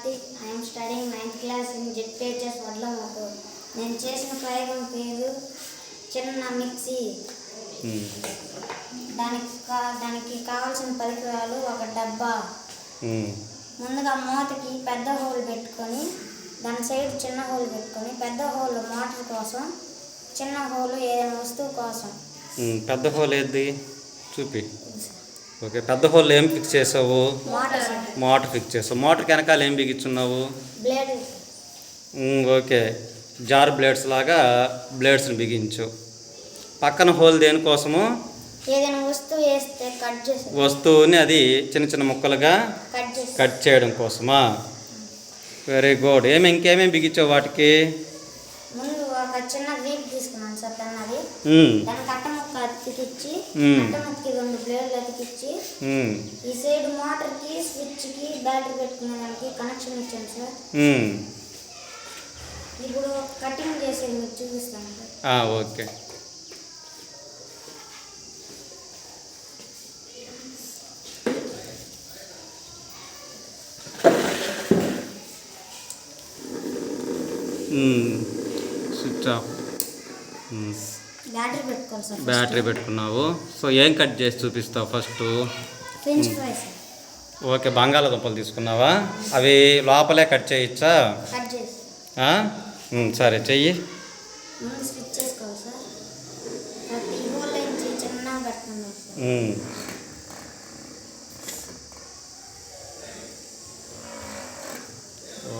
Karthik. I'm studying 9th class in ZPHS Vadlamuru. నేను చేసిన ప్రయోగం పేరు చిన్న మిక్సీ. దానికి కావాల్సిన పరికరాలు ఒక డబ్బా. ముందుగా మూతకి పెద్ద హోల్ పెట్టుకొని దాని సైడ్ చిన్న హోల్ పెట్టుకొని పెద్ద హోల్ మోటార్ కోసం, చిన్న హోల్ ఏదైనా వస్తువు కోసం. పెద్ద హోల్ ఏది చూపి. ఓకే, పెద్ద హోల్ ఏం ఫిక్స్ చేసావు? మోటార్ ఫిక్స్ చేసావు. మోటార్కి వెనకాల ఏం బిగించున్నావు? బ్లేడ్. ఓకే, జార్ బ్లేడ్స్ లాగా బ్లేడ్స్ని బిగించు. పక్కన హోల్ దేనికోసము? ఏదైనా వస్తువు వేస్తే వస్తువుని అది చిన్న చిన్న ముక్కలుగా కట్ చేయడం కోసమా? Very good. ఇంకేమేమి బిగించావు వాటికి? ముందు ఒక చిన్న వీప్ తీసుకున్నాను సార్, పెన్నది. దాని కట్ట ముక్క అతికిచ్చి, కట్ట ముక్కకి 2 బ్లేడ్లు అతికిచ్చి, ఈ సైడ్ మోటార్కి, స్విచ్కి, బ్యాటరీ పెట్టుకునే దానికి కనెక్షన్ ఇచ్చాను సార్. ఇప్పుడు కటింగ్ చేసేది మీకు చూపిస్తాను sir. Okay. Switch off. Battery పెట్టుకున్నావు. సో ఏం కట్ చేసి చూపిస్తావు ఫస్ట్? French fries. ఓకే, బంగాళాదుంపలు తీసుకున్నావా? అవి లోపలే కట్ చేయొచ్చా? సరే చెయ్యి. స్విచ్ చేసుకోవాలి సార్. చిన్నగా కట్టుకున్నాం.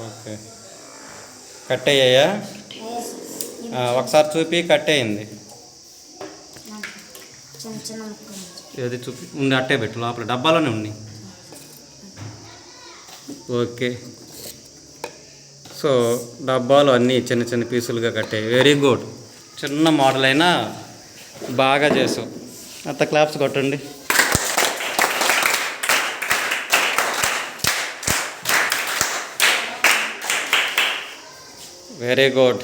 ఓకే, కట్ అయ్యాయా? ఒకసారి చూపి. కట్ అయింది. ఏది చూపి. ఉంది, అట్టే పెట్టు. లోపల డబ్బాలోనే ఉంది. ఓకే, సో డబ్బాలు అన్నీ చిన్న చిన్న పీసులుగా కట్టాయి. Very good. చిన్న మోడల్ అయినా బాగా చేసావు. అంత క్లాప్స్ కొట్టండి. Very good.